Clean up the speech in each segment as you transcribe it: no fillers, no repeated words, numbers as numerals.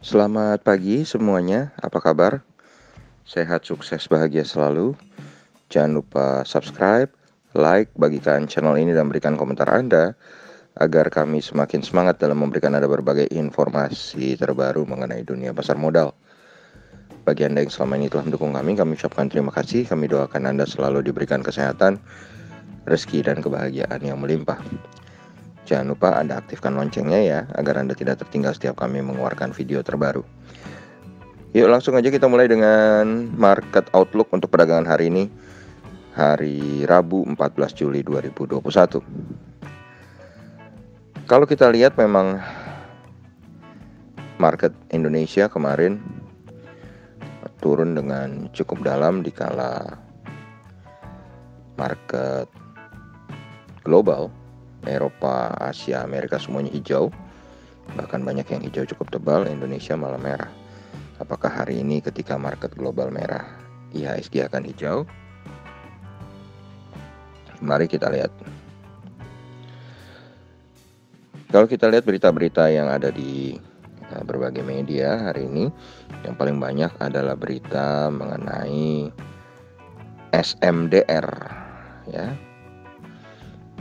Selamat pagi semuanya, apa kabar? Sehat, sukses, bahagia selalu. Jangan lupa subscribe, like, bagikan channel ini dan berikan komentar Anda agar kami semakin semangat dalam memberikan Anda berbagai informasi terbaru mengenai dunia pasar modal. Bagi Anda yang selama ini telah mendukung kami ucapkan terima kasih. Kami doakan Anda selalu diberikan kesehatan, rezeki, dan kebahagiaan yang melimpah. Jangan lupa Anda aktifkan loncengnya ya, agar Anda tidak tertinggal setiap kami mengeluarkan video terbaru. Yuk langsung aja kita mulai dengan market outlook untuk perdagangan hari ini, hari Rabu 14 Juli 2021. Kalau kita lihat memang market Indonesia kemarin turun dengan cukup dalam dikala market global, Eropa, Asia, Amerika semuanya hijau. Bahkan banyak yang hijau cukup tebal, Indonesia malah merah. Apakah hari ini ketika market global merah, IHSG akan hijau? Mari kita lihat. Kalau kita lihat berita-berita yang ada di berbagai media hari ini, yang paling banyak adalah berita mengenai SMDR ya.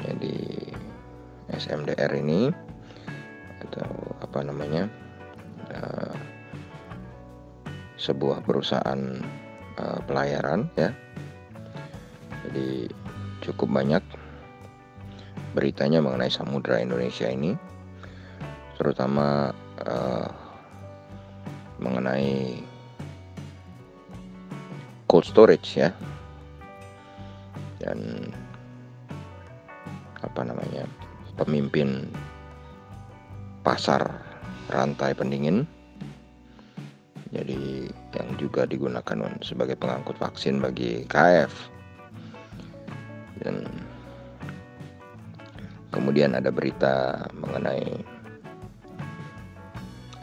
Jadi SMDR ini atau apa namanya, sebuah perusahaan pelayaran ya. Jadi cukup banyak beritanya mengenai Samudra Indonesia ini, terutama mengenai cold storage ya, dan apa namanya, pemimpin pasar rantai pendingin, jadi yang juga digunakan sebagai pengangkut vaksin bagi KF. Dan kemudian ada berita mengenai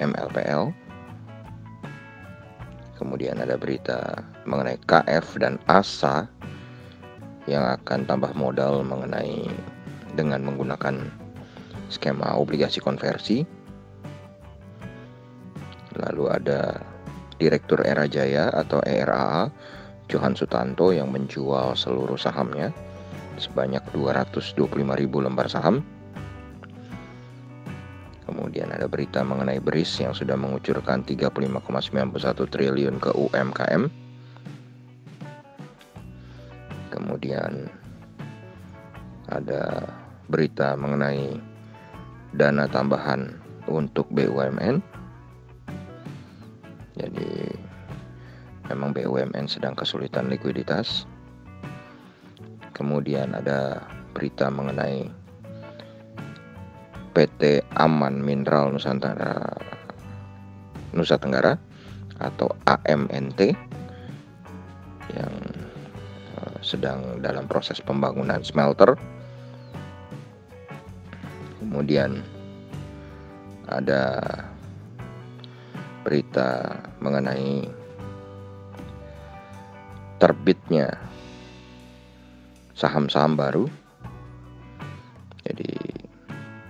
MLPL, kemudian ada berita mengenai KF dan ASA yang akan tambah modal dengan menggunakan skema obligasi konversi. Lalu ada Direktur Era Jaya atau ERAA, Johan Sutanto, yang menjual seluruh sahamnya sebanyak 225.000 lembar saham. Kemudian ada berita mengenai BRIS yang sudah mengucurkan 35,91 triliun ke UMKM. Kemudian ada berita mengenai dana tambahan untuk BUMN. Jadi memang BUMN sedang kesulitan likuiditas. Kemudian ada berita mengenai PT Aman Mineral Nusa Tenggara atau AMNT yang sedang dalam proses pembangunan smelter. Kemudian ada berita mengenai terbitnya saham-saham baru. Jadi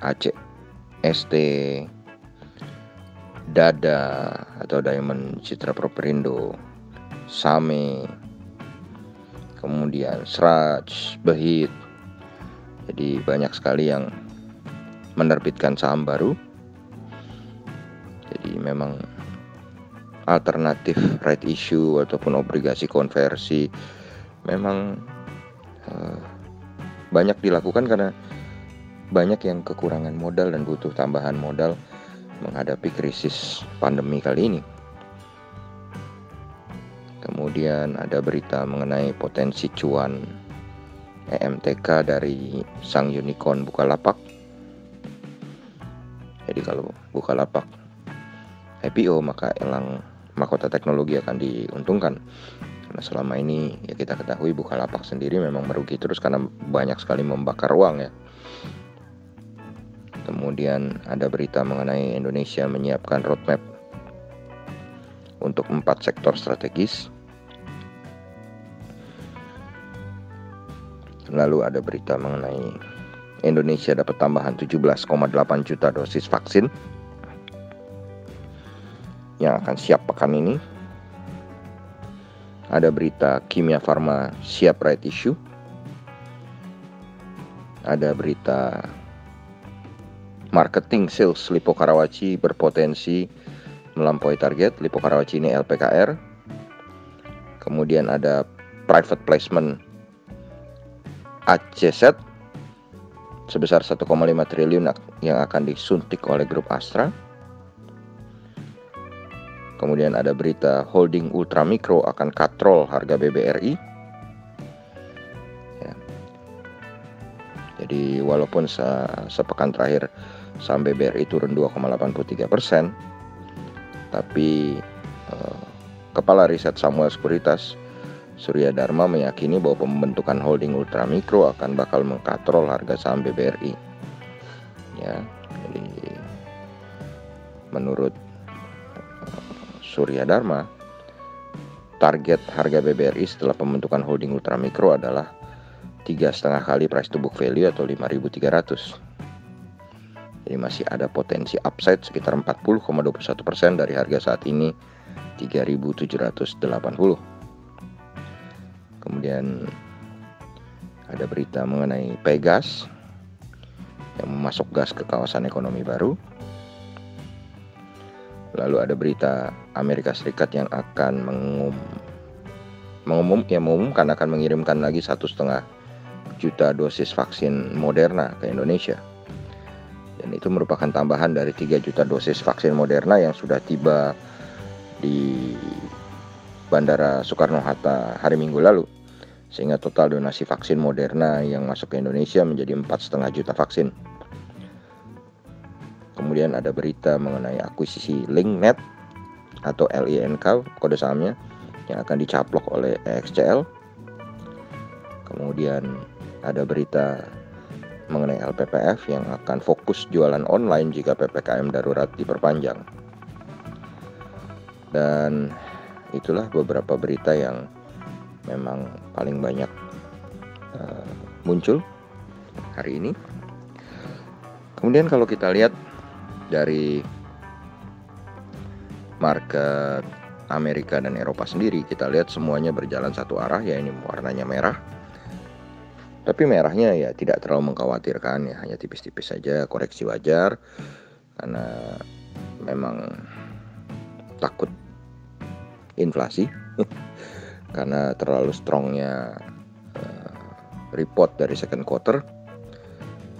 ACST, Dada atau Diamond Citra Properindo, Same, kemudian Sraj, Behit. Jadi banyak sekali yang menerbitkan saham baru. Jadi memang alternatif right issue ataupun obligasi konversi memang banyak dilakukan karena banyak yang kekurangan modal dan butuh tambahan modal menghadapi krisis pandemi kali ini. Kemudian ada berita mengenai potensi cuan EMTK dari sang unicorn Bukalapak. Jadi kalau Bukalapak IPO maka Elang Mahkota Teknologi akan diuntungkan. Karena selama ini ya kita ketahui Bukalapak sendiri memang merugi terus karena banyak sekali membakar uang ya. Kemudian ada berita mengenai Indonesia menyiapkan roadmap untuk 4 sektor strategis. Lalu ada berita mengenai Indonesia dapat tambahan 17,8 juta dosis vaksin. yang akan siap pekan ini. Ada berita Kimia Farma siap right issue. Ada berita marketing sales Lippo Karawaci berpotensi melampaui target. Lippo Karawaci ini LPKR. Kemudian ada private placement ACZ sebesar 1,5 triliun yang akan disuntik oleh grup Astra. Kemudian ada berita holding Ultramikro akan katrol harga BBRI. Ya. Jadi walaupun sepekan terakhir saham BBRI turun 2,83%, tapi Kepala Riset Samuel Sekuritas Surya Dharma meyakini bahwa pembentukan holding Ultramikro akan bakal mengkatrol harga saham BBRI. Ya, jadi menurut Surya Dharma, target harga BBRI setelah pembentukan holding Ultramikro adalah 3,5 kali price to book value atau 5.300. Jadi masih ada potensi upside sekitar 40,21% dari harga saat ini 3.780. Kemudian ada berita mengenai Pegas yang memasok gas ke kawasan ekonomi baru. Lalu ada berita Amerika Serikat yang akan mengumumkan akan mengirimkan lagi 1,5 juta dosis vaksin Moderna ke Indonesia. Dan itu merupakan tambahan dari 3 juta dosis vaksin Moderna yang sudah tiba di Bandara Soekarno-Hatta hari Minggu lalu. Sehingga total donasi vaksin Moderna yang masuk ke Indonesia menjadi 4,5 juta vaksin. Kemudian ada berita mengenai akuisisi LinkNet atau LINK kode sahamnya yang akan dicaplok oleh EXCL. Kemudian ada berita mengenai LPPF yang akan fokus jualan online jika PPKM darurat diperpanjang. Dan itulah beberapa berita yang memang paling banyak muncul hari ini. Kemudian kalau kita lihat dari market Amerika dan Eropa sendiri, kita lihat semuanya berjalan satu arah, ya ini warnanya merah. Tapi merahnya ya tidak terlalu mengkhawatirkan, ya hanya tipis-tipis saja, koreksi wajar karena memang takut inflasi karena terlalu strongnya report dari second quarter.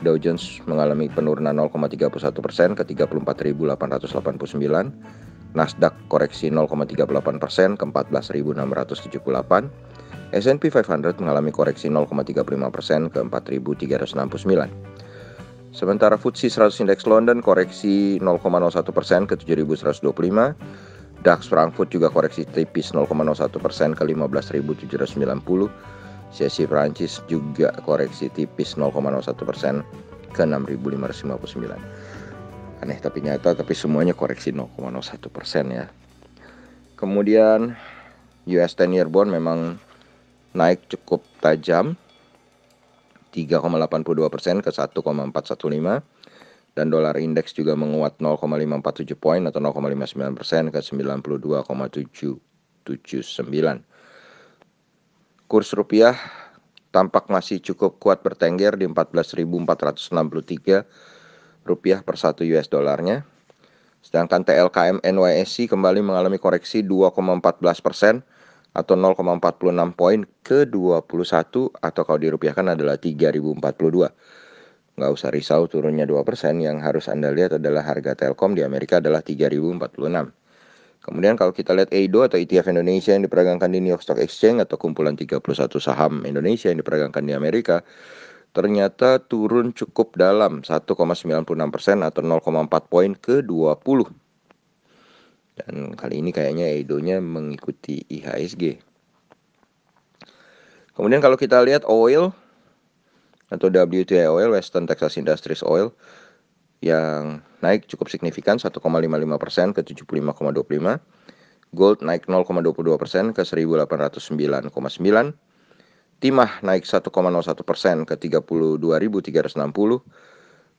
Dow Jones mengalami penurunan 0,31% ke 34.889. Nasdaq koreksi 0,38% ke 14.678. S&P 500 mengalami koreksi 0,35% ke 4.369. Sementara FTSE 100 Index London koreksi 0,01% ke 7.125. DAX Frankfurt juga koreksi tipis 0,01% ke 15.790. CAC Prancis juga koreksi tipis 0,01% ke 6.559. Aneh tapi nyata, tapi semuanya koreksi 0,01% ya. Kemudian US 10-year bond memang naik cukup tajam 3,82% ke 1,415, dan dolar indeks juga menguat 0,547 poin atau 0,59% ke 92,779. Kurs rupiah tampak masih cukup kuat bertengger di 14.463 rupiah per 1 US dolarnya. Sedangkan TLKM NYSE kembali mengalami koreksi 2,14% atau 0,46 poin ke 21, atau kalau dirupiahkan adalah 3.042. Nggak usah risau turunnya 2%, yang harus Anda lihat adalah harga Telkom di Amerika adalah 3.046. Kemudian kalau kita lihat EIDO atau ETF Indonesia yang diperdagangkan di New York Stock Exchange atau kumpulan 31 saham Indonesia yang diperdagangkan di Amerika, ternyata turun cukup dalam 1,96% atau 0,4 poin ke 20. Dan kali ini kayaknya EIDO-nya mengikuti IHSG. Kemudian kalau kita lihat oil atau WTI oil, Western Texas Industries Oil, yang naik cukup signifikan 1,55% ke 75,25. Gold naik 0,22% ke 1809,9. Timah naik 1,01% ke 32.360.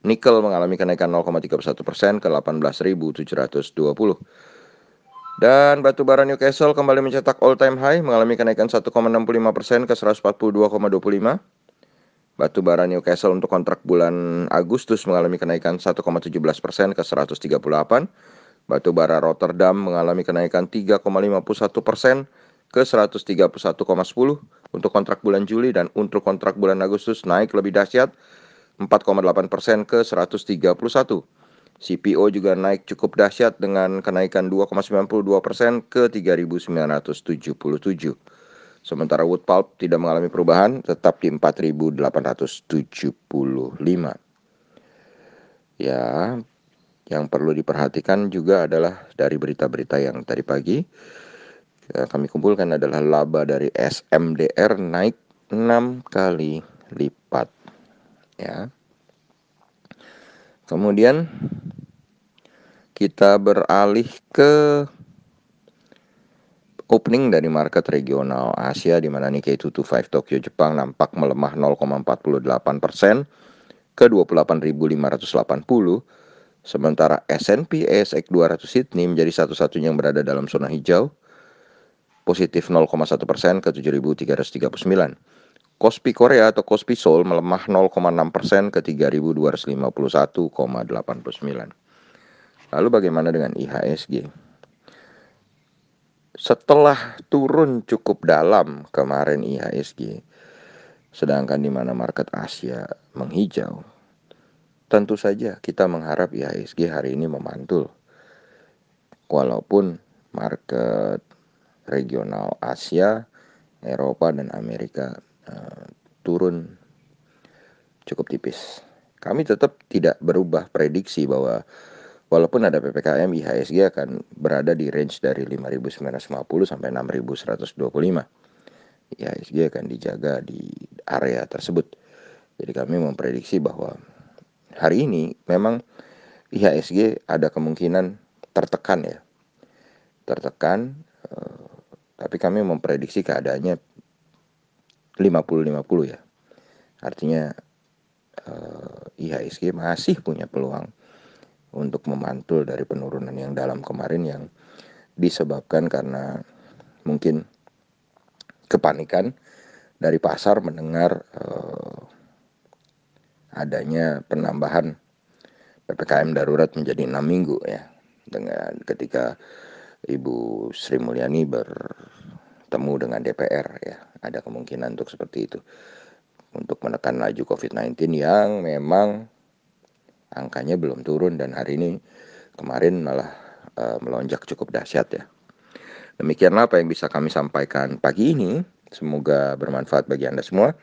Nikel mengalami kenaikan 0,31% ke 18.720. Dan batubara Newcastle kembali mencetak all time high, mengalami kenaikan 1,65% ke 142,25. Batubara Newcastle untuk kontrak bulan Agustus mengalami kenaikan 1,17% ke 138. Batubara Rotterdam mengalami kenaikan 3,51% ke 131,10 untuk kontrak bulan Juli, dan untuk kontrak bulan Agustus naik lebih dahsyat 4,8% ke 131. CPO juga naik cukup dahsyat dengan kenaikan 2,92% ke 3.977. Sementara wood pulp tidak mengalami perubahan, tetap di 4.875. Ya, yang perlu diperhatikan juga adalah dari berita-berita yang tadi pagi kami kumpulkan adalah laba dari SMDR naik 6 kali lipat. Ya. Kemudian kita beralih ke opening dari market regional Asia, di mana Nikkei 225 Tokyo Jepang nampak melemah 0,48% ke 28.580. Sementara S&P ASX 200 Sydney menjadi satu-satunya yang berada dalam zona hijau, positif 0,1% ke 7.339. Kospi Korea atau Kospi Seoul melemah 0,6% ke 3.251,89. Lalu bagaimana dengan IHSG? Setelah turun cukup dalam kemarin IHSG, sedangkan di mana market Asia menghijau, tentu saja kita mengharap IHSG hari ini memantul. Walaupun market regional Asia, Eropa, dan Amerika turun cukup tipis. Kami tetap tidak berubah prediksi bahwa walaupun ada PPKM, IHSG akan berada di range dari 5.950 sampai 6.125. IHSG akan dijaga di area tersebut. Jadi kami memprediksi bahwa hari ini memang IHSG ada kemungkinan tertekan ya. Tertekan, tapi kami memprediksi keadaannya 50-50 ya. Artinya IHSG masih punya peluang untuk memantul dari penurunan yang dalam kemarin yang disebabkan karena mungkin kepanikan dari pasar mendengar adanya penambahan PPKM darurat menjadi 6 minggu ya. Dengan ketika Ibu Sri Mulyani bertemu dengan DPR ya, ada kemungkinan untuk seperti itu. Untuk menekan laju COVID-19 yang memang angkanya belum turun dan hari ini kemarin malah melonjak cukup dahsyat ya. Demikianlah apa yang bisa kami sampaikan pagi ini. Semoga bermanfaat bagi Anda semua.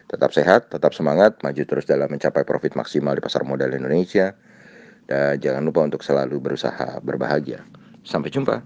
Tetap sehat, tetap semangat, maju terus dalam mencapai profit maksimal di pasar modal Indonesia. Dan jangan lupa untuk selalu berusaha berbahagia. Sampai jumpa.